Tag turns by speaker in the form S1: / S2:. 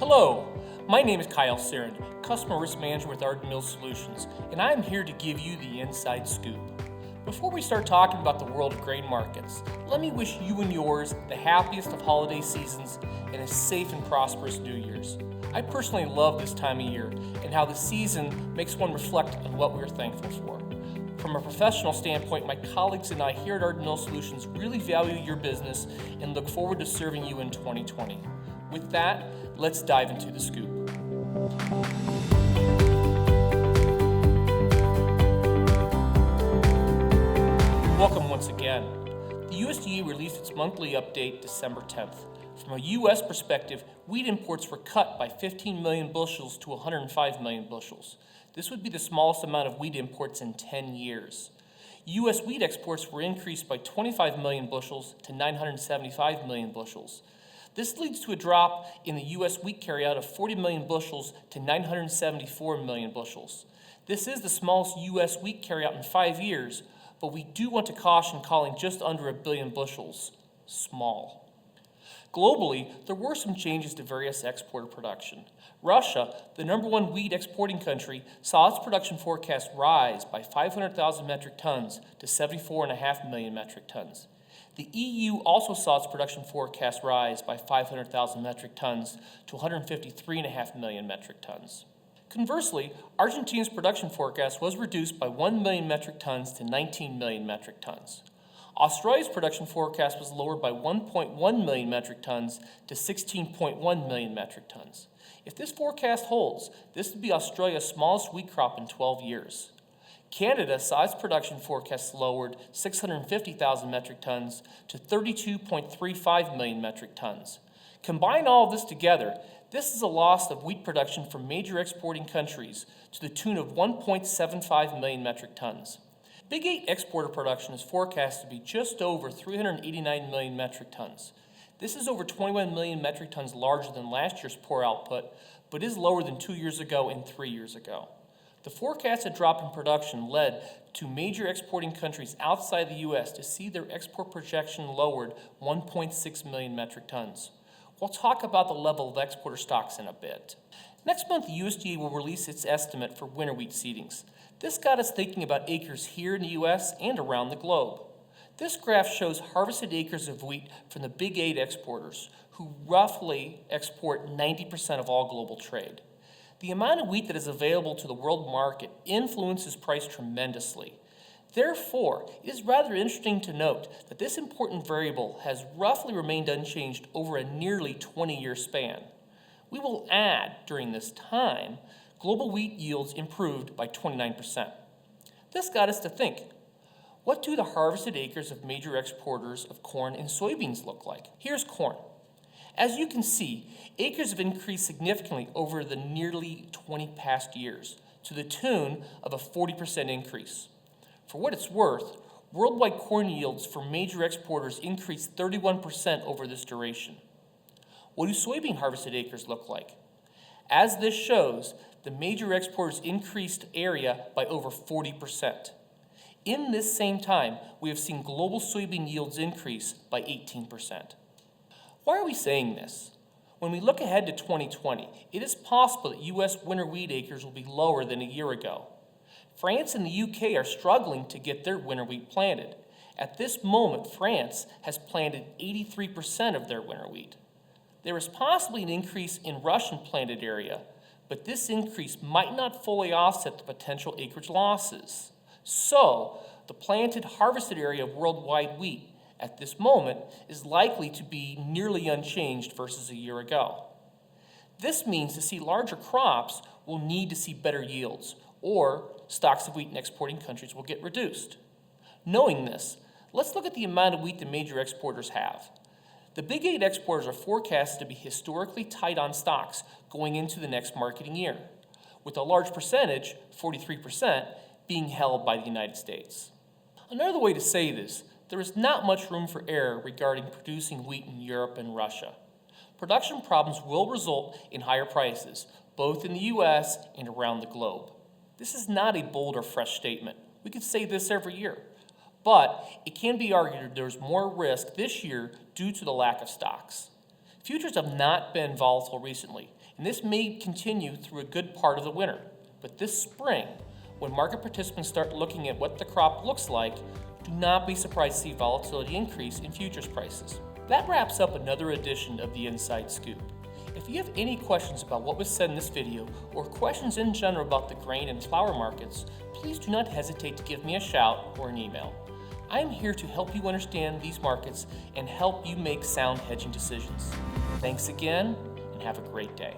S1: Hello, my name is Kyle Sarin, Customer Risk Manager with Ardent Mills Solutions, and I'm here to give you the inside scoop. Before we start talking about the world of grain markets, let me wish you and yours the happiest of holiday seasons and a safe and prosperous New Year's. I personally love this time of year and how the season makes one reflect on what we're thankful for. From a professional standpoint, my colleagues and I here at Ardent Mills Solutions really value your business and look forward to serving you in 2020. With that, let's dive into the scoop. Welcome once again. The USDA released its monthly update December 10th. From a U.S. perspective, wheat imports were cut by 15 million bushels to 105 million bushels. This would be the smallest amount of wheat imports in 10 years. U.S. wheat exports were increased by 25 million bushels to 975 million bushels. This leads to a drop in the U.S. wheat carryout of 40 million bushels to 974 million bushels. This is the smallest U.S. wheat carryout in 5 years, but we do want to caution calling just under 1 billion bushels small. Globally, there were some changes to various exporter production. Russia, the number one wheat exporting country, saw its production forecast rise by 500,000 metric tons to 74.5 million metric tons. The EU also saw its production forecast rise by 500,000 metric tons to 153.5 million metric tons. Conversely, Argentina's production forecast was reduced by 1 million metric tons to 19 million metric tons. Australia's production forecast was lowered by 1.1 million metric tons to 16.1 million metric tons. If this forecast holds, this would be Australia's smallest wheat crop in 12 years. Canada saw its production forecast lowered 650,000 metric tons to 32.35 million metric tons. Combine all of this together, this is a loss of wheat production from major exporting countries to the tune of 1.75 million metric tons. Big 8 exporter production is forecast to be just over 389 million metric tons. This is over 21 million metric tons larger than last year's poor output, but is lower than 2 years ago and 3 years ago. The forecasted drop in production led to major exporting countries outside the U.S. to see their export projection lowered 1.6 million metric tons. We'll talk about the level of exporter stocks in a bit. Next month, the USDA will release its estimate for winter wheat seedings. This got us thinking about acres here in the U.S. and around the globe. This graph shows harvested acres of wheat from the Big 8 exporters, who roughly export 90% of all global trade. The amount of wheat that is available to the world market influences price tremendously. Therefore, it is rather interesting to note that this important variable has roughly remained unchanged over a nearly 20-year span. We will add, during this time, global wheat yields improved by 29%. This got us to think, what do the harvested acres of major exporters of corn and soybeans look like? Here's corn. As you can see, acres have increased significantly over the nearly 20 past years, to the tune of a 40% increase. For what it's worth, worldwide corn yields for major exporters increased 31% over this duration. What do soybean harvested acres look like? As this shows, the major exporters increased area by over 40%. In this same time, we have seen global soybean yields increase by 18%. Why are we saying this? When we look ahead to 2020, it is possible that U.S. winter wheat acres will be lower than a year ago. France and the UK are struggling to get their winter wheat planted. At this moment, France has planted 83% of their winter wheat. There is possibly an increase in Russian planted area, but this increase might not fully offset the potential acreage losses. So, the planted harvested area of worldwide wheat at this moment is likely to be nearly unchanged versus a year ago. This means to see larger crops, we'll need to see better yields, or stocks of wheat in exporting countries will get reduced. Knowing this, let's look at the amount of wheat the major exporters have. The Big 8 exporters are forecasted to be historically tight on stocks going into the next marketing year, with a large percentage, 43%, being held by the United States. Another way to say this, there is not much room for error regarding producing wheat in Europe and Russia. Production problems will result in higher prices, both in the U.S. and around the globe. This is not a bold or fresh statement. We could say this every year. But it can be argued that there's more risk this year due to the lack of stocks. Futures have not been volatile recently, and this may continue through a good part of the winter. But this spring, when market participants start looking at what the crop looks like, do not be surprised to see volatility increase in futures prices. That wraps up another edition of the Inside Scoop. If you have any questions about what was said in this video, or questions in general about the grain and flour markets, please do not hesitate to give me a shout or an email. I am here to help you understand these markets and help you make sound hedging decisions. Thanks again, and have a great day.